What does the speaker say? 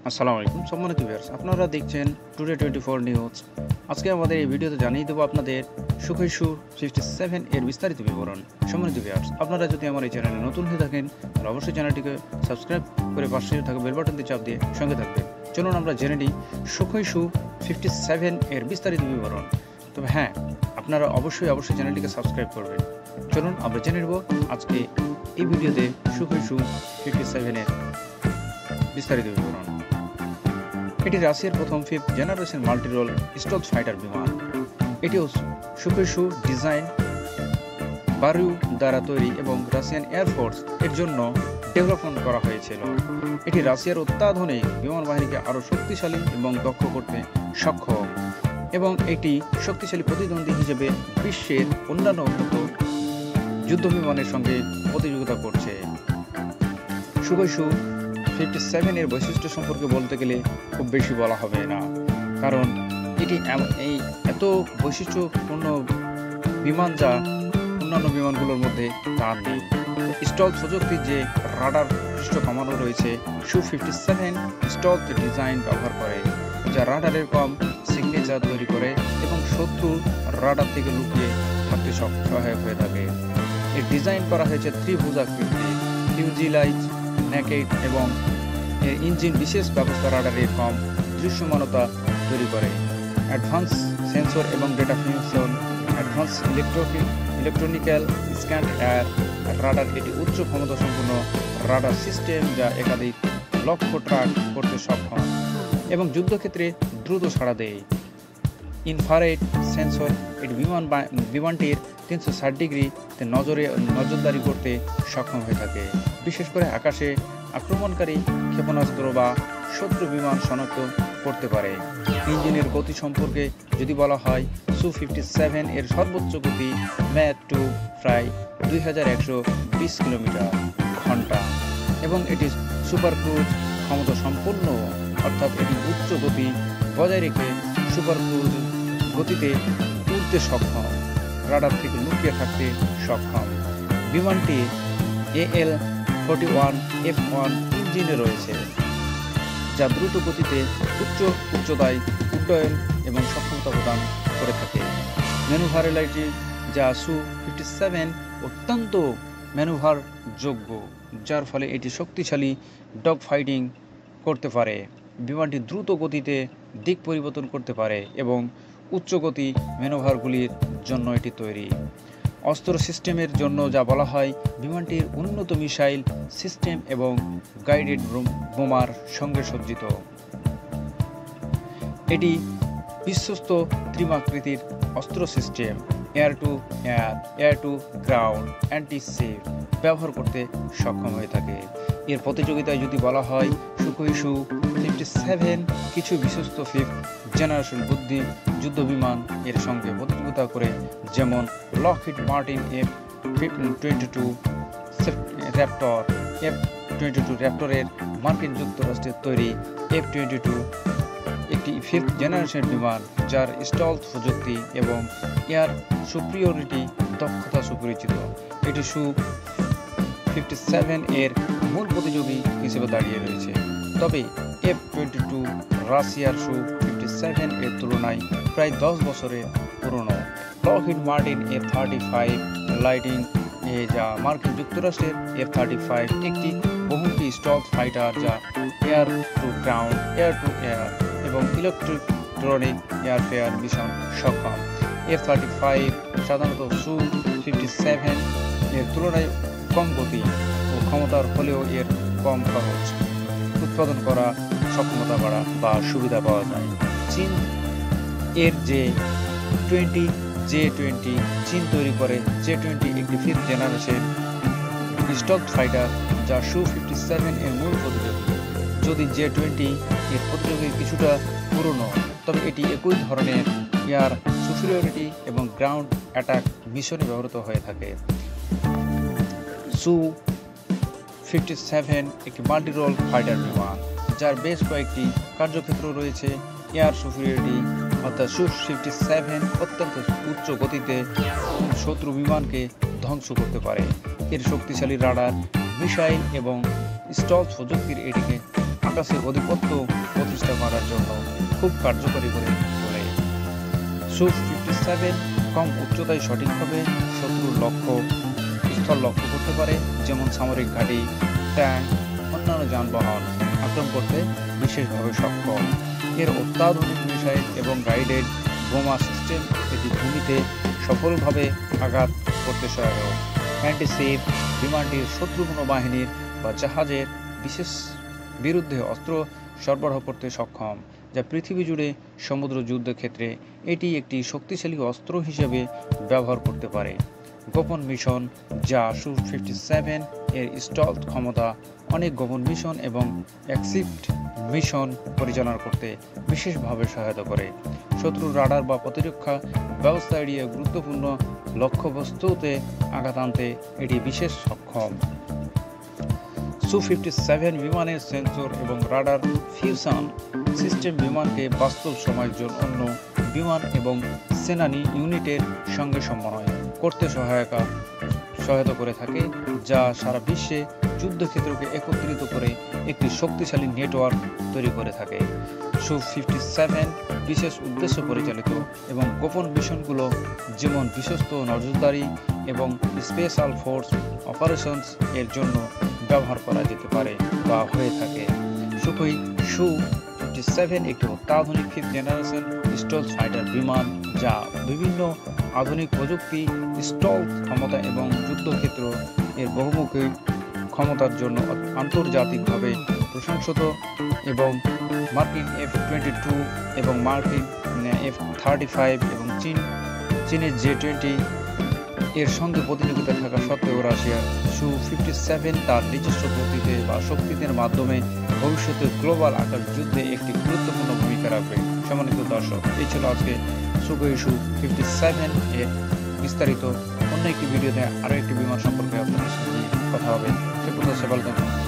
আসসালামু আলাইকুম সম্মানিত ভিউয়ার্স, আপনারা দেখছেন টুডে 24 নিউজ। আজকে আমাদের এই ভিডিওতে জানিয়ে দেবো আপনাদের সুখোই Su-57 এর বিস্তারিত বিবরণ। সম্মানিত ভিউয়ার্স, আপনারা যদি আমার এই চ্যানেলে নতুন হয়ে থাকেন তাহলে অবশ্যই চ্যানেলটিকে সাবস্ক্রাইব করে পাশে থাকা বেল বাটনটি চাপ দিয়ে সঙ্গে থাকবেন। চলুন আমরা জেনে নিই সুখোই Su-57 এর বিস্তারিত বিবরণ। তবে হ্যাঁ, আপনারা অবশ্যই চ্যানেলটিকে সাবস্ক্রাইব করবেন। চলুন আমরা জেনে নেব আজকে এই ভিডিওতে সুখোই Su-57 এর বিস্তারিত বিবরণ। এটি রাশিয়ার প্রথম 5th generation multi-role stealth fighter বিমান। এটিও সুখোই ডিজাইন বারু দ্বারা তৈরি এবং রাশিয়ান এয়ারফোর্স এর জন্য ডেভেলপমেন্ট করা হয়েছিল। এটি রাশিয়ার অত্যাধুনিক বিমান বাহিনীকে আরও শক্তিশালী এবং দক্ষ করতে সক্ষম এবং এটি শক্তিশালী প্রতিদ্বন্দ্বী হিসেবে বিশ্বের অন্যান্য উন্নত যুদ্ধ বিমানের সঙ্গে প্রতিযোগিতা করছে। সুখোই Su-57 এর বৈশিষ্ট্য সম্পর্কে বলতে গেলে খুব বেশি বলা হবে না, কারণ এটি এত বৈশিষ্ট্যপূর্ণ বিমান যা অন্যান্য বিমানগুলোর মধ্যে তার নেই। স্টলথ প্রযুক্তির যে রাডার পৃষ্ঠ কমানো রয়েছে, Su-57 স্টলথ ডিজাইন ব্যবহার করে, যা রাডারের কম সিগনেচার তৈরি করে এবং শত্রু রাডার থেকে লুকিয়ে থাকতে সহায়ক হয়ে থাকে। এর ডিজাইন করা হয়েছে ত্রিভুজাকৃতি, ফিউজিলাইজ নেকেট এবং এর ইঞ্জিন বিশেষ ব্যবস্থা রাডারের কম দৃশ্যমানতা তৈরি করে। অ্যাডভান্স সেন্সর এবং data fusion, advance electronical scan air radar, এটি উচ্চ ক্ষমতা সম্পন্ন রাডার সিস্টেম যা একাধিক লক্ষ্য ট্র্যাক করতে সক্ষম এবং যুদ্ধক্ষেত্রে দ্রুত সাড়া দেয়। ইনফ্রারেড সেন্সর, এটি বিমানটির 360 ডিগ্রিতে নজরদারি করতে সক্ষম হয়ে থাকে, বিশেষ করে আকাশে আক্রমণকারী ক্ষেপণাস্ত্র বা শত্রু বিমান শনাক্ত করতে পারে। ইঞ্জিনের গতি সম্পর্কে যদি বলা হয়, Su-57 এর সর্বোচ্চ গতি ম্যাচ 2 প্রায় 2120 কিলোমিটার ঘন্টা এবং এটি সুপার ক্রুজ ক্ষমতা সম্পন্ন, অর্থাৎ এটি উচ্চ গতি বজায় রেখে সুপার ক্রুজ গতিতে উড়তে সক্ষম, রাডার থেকে লুকিয়ে থাকতে সক্ষম। বিমানটি AL-41F1 ইঞ্জিনে রয়েছে, যা দ্রুত গতিতে উচ্চতায় উড্ডয়ন এবং সক্ষমতা প্রদান করে থাকে। ম্যানুভারেবিলিটি, যা Su-57 অত্যন্ত ম্যানুভারযোগ্য, যার ফলে এটি শক্তিশালী ডগ ফাইটিং করতে পারে। বিমানটি দ্রুত গতিতে দিক পরিবর্তন করতে পারে এবং উচ্চগতি ম্যানুভারগুলির জন্য এটি তৈরি। অস্ত্র সিস্টেমের জন্য যা বলা হয়, বিমানটির উন্নত মিসাইল সিস্টেম এবং গাইডেড বোমার সঙ্গে সজ্জিত। এটি বিশ্বস্ত ত্রিমাকৃতির অস্ত্র system, air to air, air to ground, anti-ship ব্যবহার করতে সক্ষম হয়ে থাকে। এর প্রতিযোগিতায় যদি বলা হয়, সুখোই Su-57 কিছু বিশ্বস্ত 5th জেনারেশন যুদ্ধ বিমান এর সঙ্গে প্রতিযোগিতা করে, যেমন Lockheed Martin F-22 Raptor, F-22 র্যাপটরের মার্কিন যুক্তরাষ্ট্রের তৈরি F-22 একটি 5th জেনারেশন বিমান যার স্টলথ প্রযুক্তি এবং এয়ার সুপ্রিয়রিটি দক্ষতা সুপরিচিত। এটি Su-57 এর মূল প্রতিযোগী হিসেবে দাঁড়িয়ে রয়েছে, তবে F-22 রাশিয়ার Su-57 এর তুলনায় প্রায় 10 বছরের পুরনো। লকহিড মার্টিন F-35 লাইটিং, যা মার্কিন যুক্তরাষ্ট্রের F-35 একটি বহুমুখী স্টলথ ফাইটার যা air to ground, air to air এবং ইলেকট্রনিক এয়ারফেয়ার মিশন সক্ষম। F-35 সাধারণত Su-57 এর তুলনায় কম গতি ও ক্ষমতার হলেও এর কম খরচ, উৎপাদন করা সক্ষমতা বাড়া বা সুবিধা পাওয়া যায়। চীন এর J-20 চীন তৈরি করে। J-20 একটি 5th জেনারেশন স্টলথ ফাইটার যা Su-57 এর মূল প্রতিযোগী। যদি J-20 এর প্রতিযোগী কিছুটা পুরনো, তবে এটি একই ধরনের এয়ার সুপিরিয়রিটি এবং গ্রাউন্ড অ্যাটাক মিশনে ব্যবহৃত হয়ে থাকে। Su-57 একটি মাল্টি-রোল ফাইটার বিমান যার বেশ কয়েকটি কার্যক্ষেত্র রয়েছে। এয়ার সুপিরিয়রিটি, অর্থাৎ Su-57 অত্যন্ত উচ্চ গতিতে শত্রু বিমানকে ধ্বংস করতে পারে। এর শক্তিশালী রাডার, মিসাইল এবং স্টলথ প্রযুক্তির এটিকে মহাকাশে আধিপত্য প্রতিষ্ঠা করার জন্য খুব কার্যকরী করে তোলে। Su-57 কম উচ্চতায় সঠিকভাবে শত্রুর স্থল লক্ষ্য করতে পারে, যেমন সামরিক ঘাঁটি, ট্যাঙ্ক, অন্যান্য যানবাহন আক্রমণ করতে বিশেষভাবে সক্ষম। এর অত্যাধুনিক মিসাইল এবং গাইডেড বোমা সিস্টেম এটি ভূমিতে সফলভাবে আঘাত করতে সহায়ক। অ্যান্টি-শিপ বিমানটির শত্রু কোনো বাহিনীর বা জাহাজের বিরুদ্ধে অস্ত্র সরবরাহ করতে সক্ষম, যা পৃথিবী জুড়ে সমুদ্র যুদ্ধের ক্ষেত্রে এটি একটি শক্তিশালী অস্ত্র হিসেবে ব্যবহার করতে পারে। গোপন মিশন, যা Su-57 এর স্টলথ ক্ষমতা অনেক গোপন মিশন এবং এক্সিট মিশন পরিচালনা করতে বিশেষভাবে সহায়তা করে। শত্রুর রাডার বা প্রতিরক্ষা ব্যবস্থা এড়িয়ে গুরুত্বপূর্ণ লক্ষ্যবস্তুতে আঘাত আনতে এটি বিশেষ সক্ষম। Su-57 বিমানের সেন্সর এবং রাডার ফিউশন সিস্টেম বিমানকে বাস্তব সময়ের জন্য অন্য বিমান এবং সেনানি ইউনিটের সঙ্গে সমন্বয় করতে সহায়তা করে থাকে, যা সারা বিশ্বে যুদ্ধক্ষেত্রকে একত্রিত করে একটি শক্তিশালী নেটওয়ার্ক তৈরি করে থাকে। Su-57 বিশেষ উদ্দেশ্য পরিচালিত এবং গোপন মিশনগুলো, যেমন বিশ্বস্ত নজরদারি এবং স্পেশাল ফোর্স অপারেশনস এর জন্য ব্যবহার করা যেতে পারে বা হয়ে থাকে। Su-57 একটি অত্যাধুনিক 5th জেনারেশন স্টলথ ফাইটার বিমান, যা বিভিন্ন আধুনিক প্রযুক্তি, স্টলথ ক্ষমতা এবং যুদ্ধক্ষেত্র এর বহুমুখী ক্ষমতার জন্য আন্তর্জাতিকভাবে প্রশংসিত এবং মার্কিন F-22 এবং মার্কিন F-35 এবং চীনের J-20 এর সঙ্গে প্রতিযোগিতা থাকা সত্ত্বেও রাশিয়ার Su-57 তার নিজস্ব গতিতে বা শক্তির মাধ্যমে ভবিষ্যতে গ্লোবাল আকাশ যুদ্ধে একটি গুরুত্বপূর্ণ ভূমিকা রাখবে। সম্মানিত দর্শক, এই ছিল আজকে Su-57 এর বিস্তারিত। অন্য একটি ভিডিওতে আরও একটি বিমান সম্পর্কে আপনাদের সাথে কথা হবে। সে পর্যন্ত সে ভালো থাকুন।